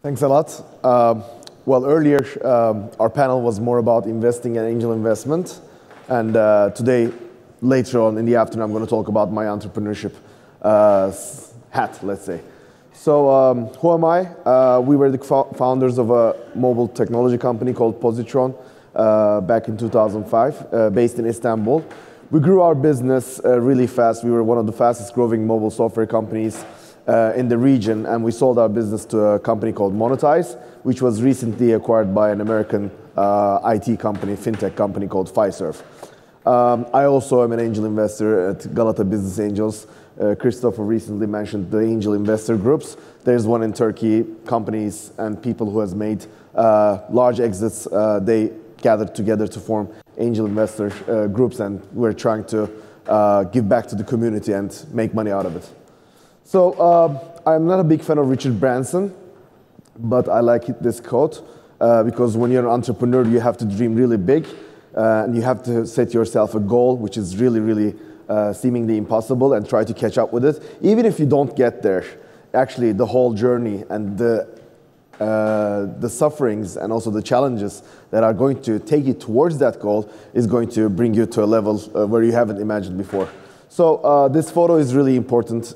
Thanks a lot. Well, earlier our panel was more about investing and angel investment, and today, later on in the afternoon, I'm going to talk about my entrepreneurship hat, let's say. So, who am I? We were the founders of a mobile technology company called Positron back in 2005, based in Istanbul. We grew our business really fast. We were one of the fastest growing mobile software companies in the region, and we sold our business to a company called Monitise, which was recently acquired by an American IT company, fintech company called Fiserv. I also am an angel investor at Galata Business Angels. Christopher recently mentioned the angel investor groups. There's one in Turkey. Companies and people who has made large exits, they gathered together to form angel investor groups, and we're trying to give back to the community and make money out of it. So I'm not a big fan of Richard Branson, but I like this quote because when you're an entrepreneur, you have to dream really big, and you have to set yourself a goal which is really seemingly impossible, and try to catch up with it. Even if you don't get there, actually the whole journey and the sufferings and also the challenges that are going to take you towards that goal is going to bring you to a level where you haven't imagined before. So this photo is really important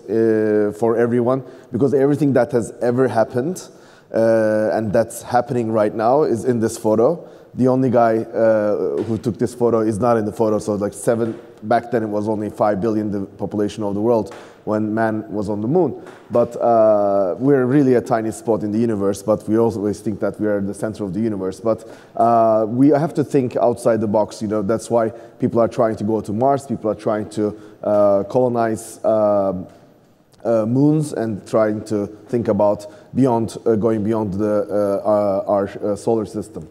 for everyone, because everything that has ever happened and that's happening right now is in this photo. The only guy who took this photo is not in the photo, so like back then it was only 5 billion, the population of the world, when man was on the moon. But we're really a tiny spot in the universe, but we always think that we are the center of the universe. But we have to think outside the box, you know. That's why people are trying to go to Mars, people are trying to colonize moons, and trying to think about going beyond our solar system.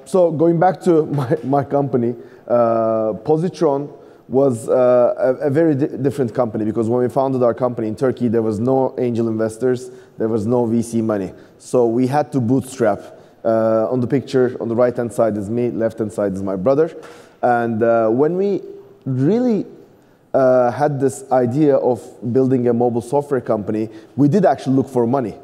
So going back to my company, Positron was a very different company, because when we founded our company in Turkey, there was no angel investors, there was no VC money. So we had to bootstrap. On the picture, on the right-hand side is me, left-hand side is my brother. And when we really had this idea of building a mobile software company, we did actually look for money.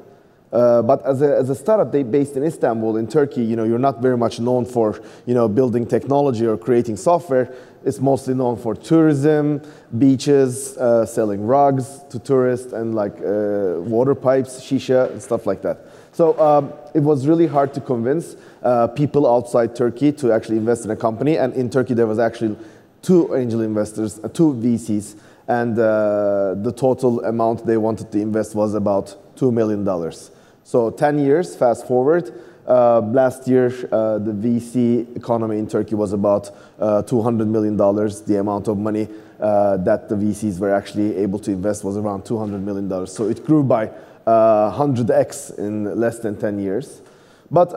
But as a startup based in Istanbul, in Turkey, you know, you're not very much known for, you know, building technology or creating software. It's mostly known for tourism, beaches, selling rugs to tourists, and like water pipes, shisha, and stuff like that. So it was really hard to convince people outside Turkey to actually invest in a company. And in Turkey, there was actually 2 angel investors, 2 VCs, and the total amount they wanted to invest was about $2 million. So 10 years, fast forward, last year the VC economy in Turkey was about $200 million. The amount of money that the VCs were actually able to invest was around $200 million. So it grew by 100x in less than 10 years. But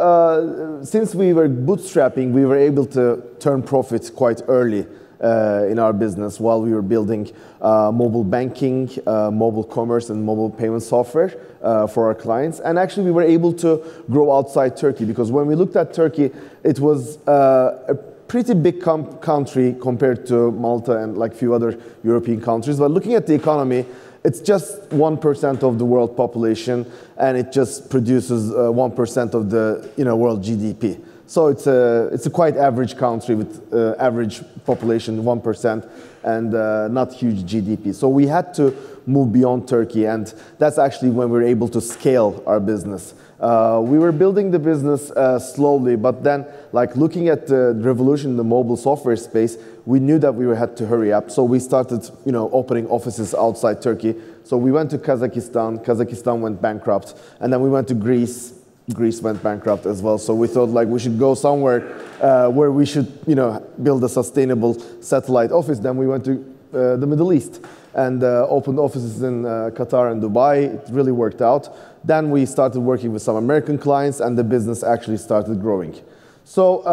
since we were bootstrapping, we were able to turn profits quite early in our business while we were building mobile banking, mobile commerce, and mobile payment software for our clients. And actually we were able to grow outside Turkey, because when we looked at Turkey, it was a pretty big country compared to Malta and like a few other European countries. But looking at the economy, it's just 1% of the world population, and it just produces 1% of the world GDP. So it's a quite average country with average population, 1%, and not huge GDP. So we had to move beyond Turkey, and that's actually when we were able to scale our business. We were building the business slowly, but then, like looking at the revolution in the mobile software space, we knew that we had to hurry up. So we started, opening offices outside Turkey. So we went to Kazakhstan. Kazakhstan went bankrupt, and then we went to Greece. Greece went bankrupt as well. So we thought like we should go somewhere where we should, build a sustainable satellite office. Then we went to the Middle East and opened offices in Qatar and Dubai. It really worked out. Then we started working with some American clients, and the business actually started growing. So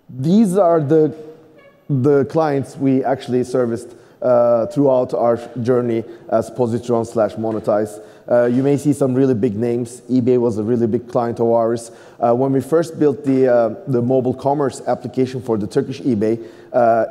these are the clients we actually serviced throughout our journey as Positron/Monitise. You may see some really big names. eBay was a really big client of ours. When we first built the mobile commerce application for the Turkish eBay,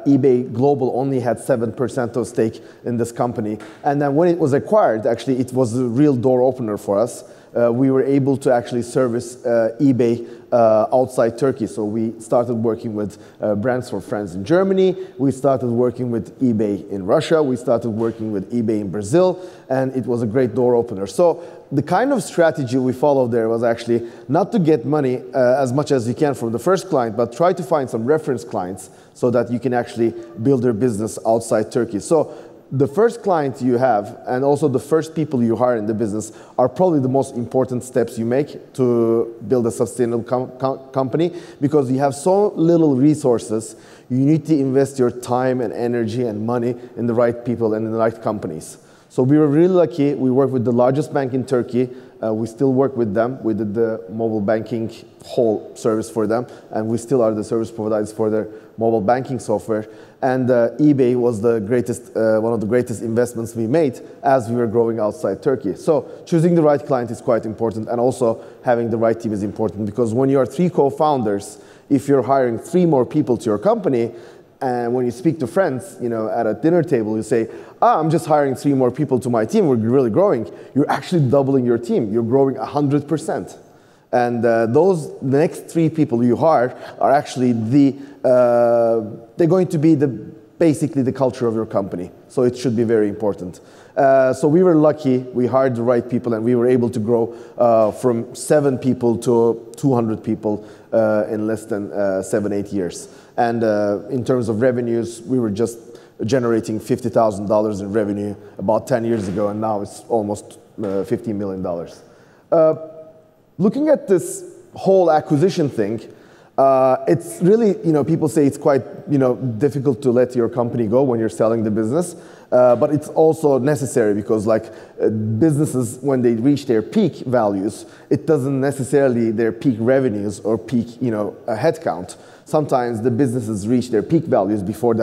eBay Global only had 7% of stake in this company. And then when it was acquired, actually, it was a real door opener for us. we were able to actually service eBay outside Turkey. So we started working with Brands for Friends in Germany. We started working with eBay in Russia. We started working with eBay in Brazil, and it was a great door opener. So the kind of strategy we followed there was actually not to get money as much as you can from the first client, but try to find some reference clients so that you can actually build your business outside Turkey. So the first client you have and also the first people you hire in the business are probably the most important steps you make to build a sustainable company, because you have so little resources. You need to invest your time and energy and money in the right people and in the right companies. So we were really lucky. We worked with the largest bank in Turkey. We still work with them. We did the mobile banking whole service for them, and we still are the service providers for their mobile banking software. And eBay was the greatest, one of the greatest investments we made as we were growing outside Turkey. So choosing the right client is quite important, and also having the right team is important, because when you are 3 co-founders, if you're hiring 3 more people to your company, and when you speak to friends, you know, at a dinner table, you say, I'm just hiring 3 more people to my team, we're really growing. You're actually doubling your team. You're growing 100%. And those next 3 people you hire are actually they're going to be basically the culture of your company. So it should be very important. So we were lucky, we hired the right people, and we were able to grow from 7 people to 200 people in less than 7-8 years. And in terms of revenues, we were just generating $50,000 in revenue about 10 years ago, and now it's almost $15 million. Looking at this whole acquisition thing, it's really, you know, people say it's quite, you know, difficult to let your company go when you're selling the business, but it's also necessary, because like businesses, when they reach their peak values, it doesn't necessarily their peak revenues or peak, you know, headcount. Sometimes the businesses reach their peak values before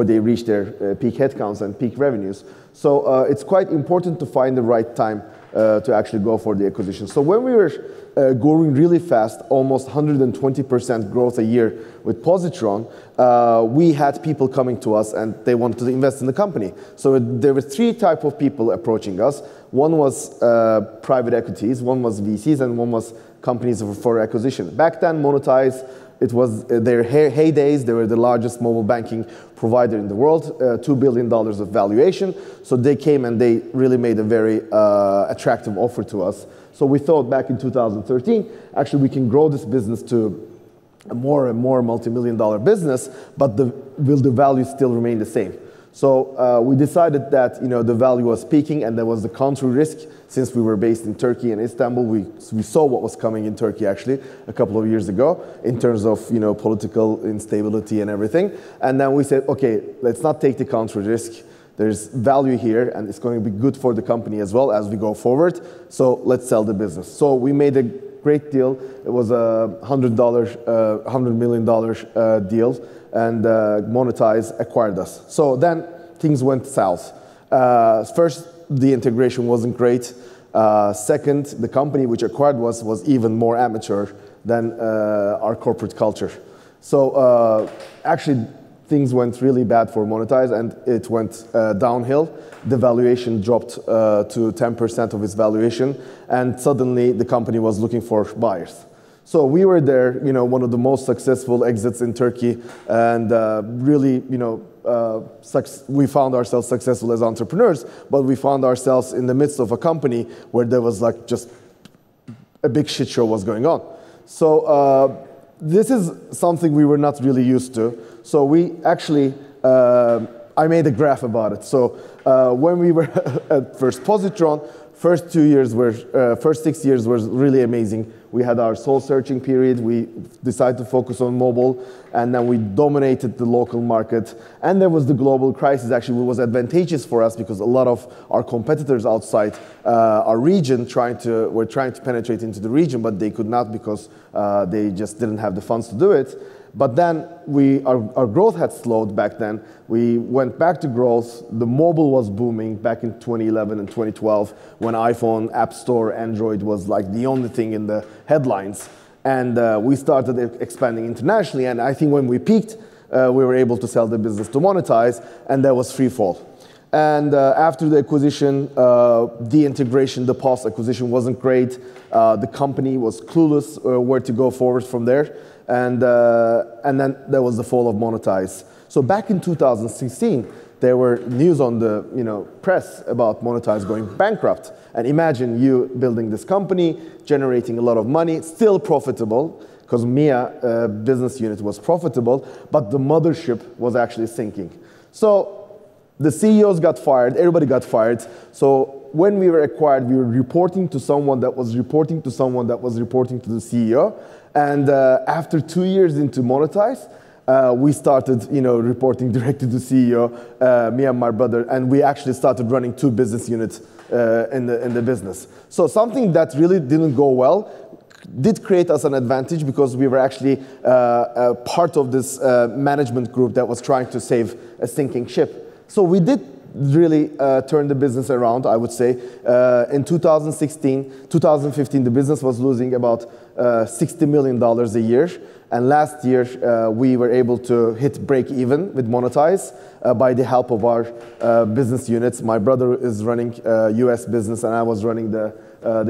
they reach their peak headcounts and peak revenues. So it's quite important to find the right time to actually go for the acquisition. So when we were growing really fast, almost 120% growth a year with Positron, we had people coming to us and they wanted to invest in the company. So there were 3 types of people approaching us. One was private equities, one was VCs, and one was companies for acquisition. Back then, Monitise, it was their heydays. They were the largest mobile banking provider in the world, $2 billion of valuation. So they came and they really made a very attractive offer to us. So we thought back in 2013, actually we can grow this business to a more and more multi-million-dollar business, but will the value still remain the same? So we decided that, you know, the value was peaking, and there was the country risk. Since we were based in Turkey and Istanbul, we saw what was coming in Turkey actually a couple of years ago in terms of, you know, political instability and everything. And then we said, okay, let's not take the country risk. There's value here, and it's going to be good for the company as well as we go forward. So let's sell the business. So we made a great deal. It was a $100 million deal. And Monitise acquired us. So then things went south. First, the integration wasn't great. Second, the company which acquired us was even more amateur than our corporate culture. So actually, things went really bad for Monitise, and it went downhill. The valuation dropped to 10% of its valuation, and suddenly the company was looking for buyers. So we were there, you know, one of the most successful exits in Turkey, and really, you know, we found ourselves successful as entrepreneurs, but we found ourselves in the midst of a company where there was like just a big shit show was going on. So this is something we were not really used to. So we actually, I made a graph about it. So when we were at first Positron, first 6 years were really amazing. We had our soul searching period. We decided to focus on mobile, and then we dominated the local market. And there was the global crisis. Actually, it was advantageous for us because a lot of our competitors outside our region were trying to penetrate into the region, but they could not because they just didn't have the funds to do it. But then our growth had slowed back then. We went back to growth. The mobile was booming back in 2011 and 2012 when iPhone, App Store, Android was like the only thing in the headlines. And we started expanding internationally. And I think when we peaked, we were able to sell the business to Monitise, and that was free fall. And after the acquisition, the integration, the post-acquisition wasn't great. The company was clueless where to go forward from there. And then there was the fall of Monitise. So back in 2016, there were news on the press about Monitise going bankrupt. And imagine you building this company, generating a lot of money, still profitable, because MIA business unit was profitable, but the mothership was actually sinking. So the CEOs got fired, everybody got fired. So when we were acquired, we were reporting to someone that was reporting to someone that was reporting to the CEO. And after 2 years into Monitise, we started reporting directly to the CEO, me and my brother, and we actually started running 2 business units in the business. So something that really didn't go well did create us an advantage because we were actually part of this management group that was trying to save a sinking ship. So we did really turn the business around, I would say. In 2015, the business was losing about $60 million a year. And last year, we were able to hit break even with Monitise by the help of our business units. My brother is running US business, and I was running the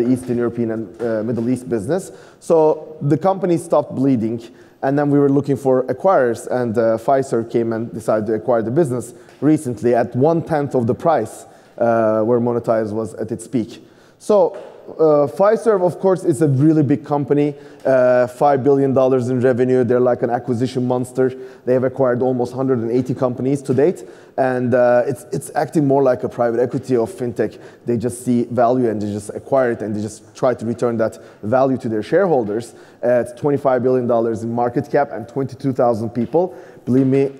Eastern European and Middle East business. So the company stopped bleeding. And then we were looking for acquirers, and Fiserv came and decided to acquire the business recently at 1/10 of the price where Monitise was at its peak. So Fiserv, of course, is a really big company, $5 billion in revenue. They're like an acquisition monster. They have acquired almost 180 companies to date, and it's acting more like a private equity of fintech. They just see value and they just acquire it, and they just try to return that value to their shareholders. It's $25 billion in market cap and 22,000 people. Believe me,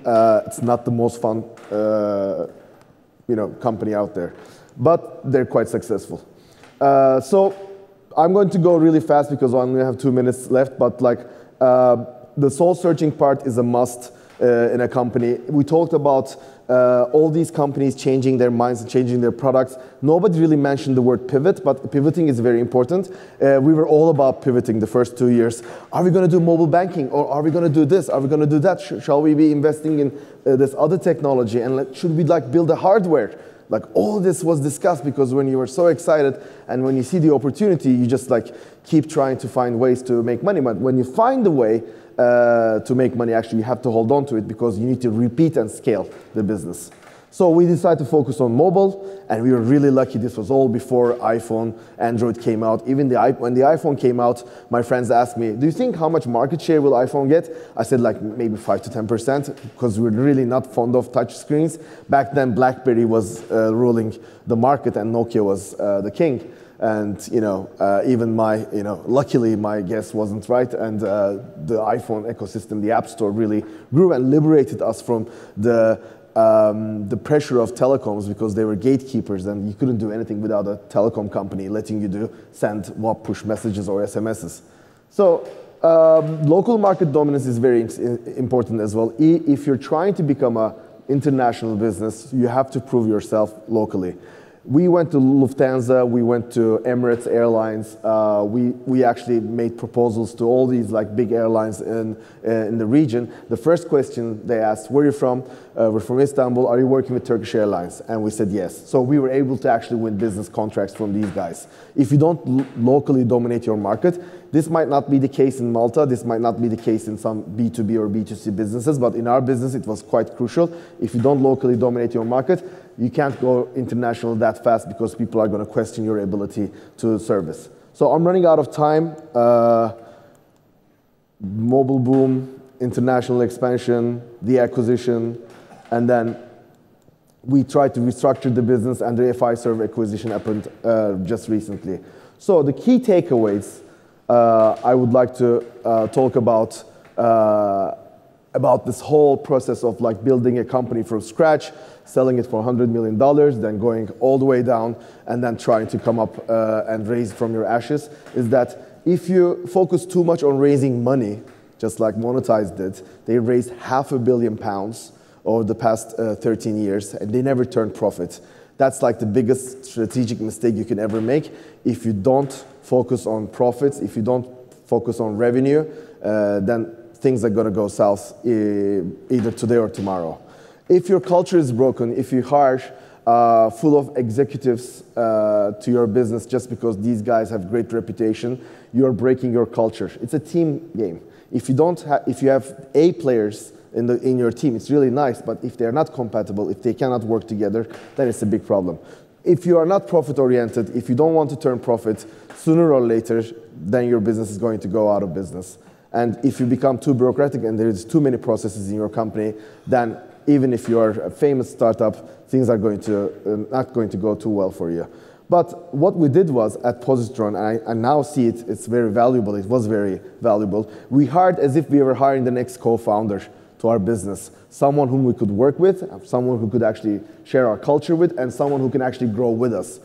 it's not the most fun company out there, but they're quite successful. So I'm going to go really fast because I only have 2 minutes left, but the soul searching part is a must in a company. We talked about all these companies changing their minds and changing their products. Nobody really mentioned the word pivot, but pivoting is very important. We were all about pivoting the first 2 years. Are we going to do mobile banking, or are we going to do this? Are we going to do that? Shall we be investing in this other technology? And should we build the hardware? All this was discussed because when you were so excited and when you see the opportunity, you just keep trying to find ways to make money. But when you find a way to make money, actually you have to hold on to it because you need to repeat and scale the business. So we decided to focus on mobile, and we were really lucky. This was all before iPhone, Android came out. Even when the iPhone came out, my friends asked me, do you think how much market share will iPhone get? I said maybe 5 to 10%, because we're really not fond of touch screens. Back then, BlackBerry was ruling the market and Nokia was the king. And even luckily my guess wasn't right, and the iPhone ecosystem, the App Store, really grew and liberated us from the pressure of telecoms, because they were gatekeepers and you couldn't do anything without a telecom company letting you send WAP push messages or SMSs. So local market dominance is very important as well. If you're trying to become an international business, you have to prove yourself locally. We went to Lufthansa, we went to Emirates Airlines. We actually made proposals to all these big airlines in the region. The first question they asked, where are you from? We're from Istanbul. Are you working with Turkish Airlines? And we said yes. So we were able to actually win business contracts from these guys. If you don't locally dominate your market, this might not be the case in Malta. This might not be the case in some B2B or B2C businesses, but in our business, it was quite crucial. If you don't locally dominate your market, you can't go international that fast because people are going to question your ability to service. So I'm running out of time. Mobile boom, international expansion, the acquisition, and then we tried to restructure the business, and the Fiserv acquisition happened just recently. So the key takeaways I would like to talk about this whole process of building a company from scratch, selling it for $100 million, then going all the way down, and then trying to come up and raise from your ashes, is that if you focus too much on raising money, just like Monitise did, they raised £500 million over the past 13 years, and they never turned profit. That's the biggest strategic mistake you can ever make. If you don't focus on profits, if you don't focus on revenue, then things are going to go south either today or tomorrow. If your culture is broken, if you're harsh, full of executives to your business just because these guys have great reputation, you're breaking your culture. It's a team game. If you have A players in your team, it's really nice, but if they're not compatible, if they cannot work together, then it's a big problem. If you are not profit-oriented, if you don't want to turn profit, sooner or later, then your business is going to go out of business. And if you become too bureaucratic and there's too many processes in your company, then even if you are a famous startup, things are not going to go too well for you. But what we did was, at Positron, and I now see it's very valuable, it was very valuable, we hired as if we were hiring the next co-founder to our business. Someone whom we could work with, someone who could actually share our culture with, and someone who can actually grow with us.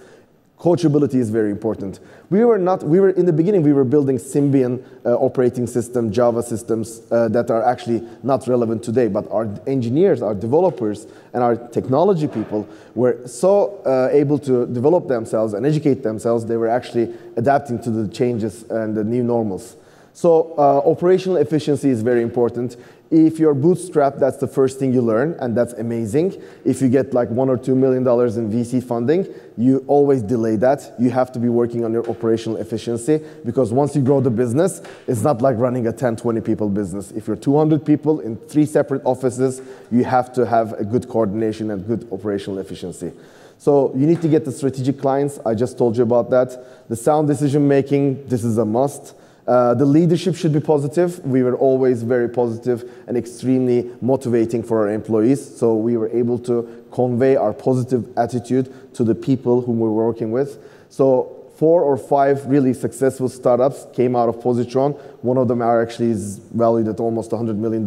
Coachability is very important. In the beginning, we were building Symbian operating system, Java systems that are actually not relevant today, but our engineers, our developers, and our technology people were so able to develop themselves and educate themselves, they were actually adapting to the changes and the new normals. So operational efficiency is very important. If you're bootstrapped, that's the first thing you learn, and that's amazing. If you get like $1 or $2 million in VC funding, you always delay that. You have to be working on your operational efficiency, because once you grow the business, it's not like running a 10, 20 people business. If you're 200 people in 3 separate offices, you have to have a good coordination and good operational efficiency. So you need to get the strategic clients. I just told you about that. The sound decision making, this is a must. The leadership should be positive. We were always very positive and extremely motivating for our employees. So we were able to convey our positive attitude to the people whom we were working with. So 4 or 5 really successful startups came out of Positron. One of them is valued at almost $100 million.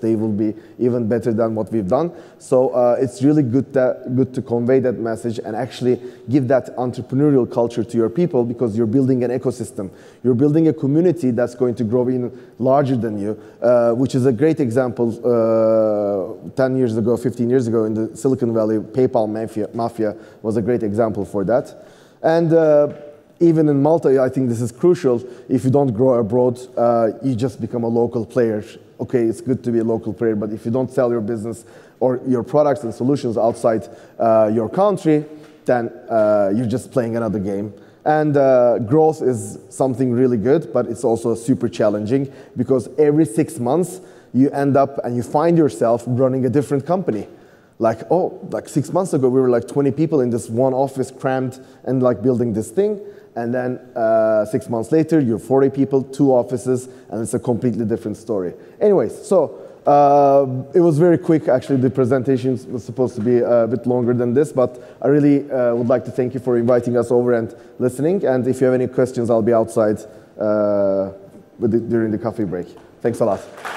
They will be even better than what we've done. So it's really good to convey that message and actually give that entrepreneurial culture to your people, because you're building an ecosystem. You're building a community that's going to grow even larger than you, which is a great example 10 years ago, 15 years ago in the Silicon Valley. PayPal mafia was a great example for that. And even in Malta, I think this is crucial. If you don't grow abroad, you just become a local player. Okay, it's good to be a local player, but if you don't sell your business or your products and solutions outside your country, then you're just playing another game. And growth is something really good, but it's also super challenging, because every 6 months, you end up and you find yourself running a different company. Like 6 months ago, we were like 20 people in this one office, crammed and like building this thing. And then 6 months later, you're 40 people, 2 offices, and it's a completely different story. Anyways, so it was very quick. Actually, the presentation was supposed to be a bit longer than this, but I really would like to thank you for inviting us over and listening. And if you have any questions, I'll be outside during the coffee break. Thanks a lot.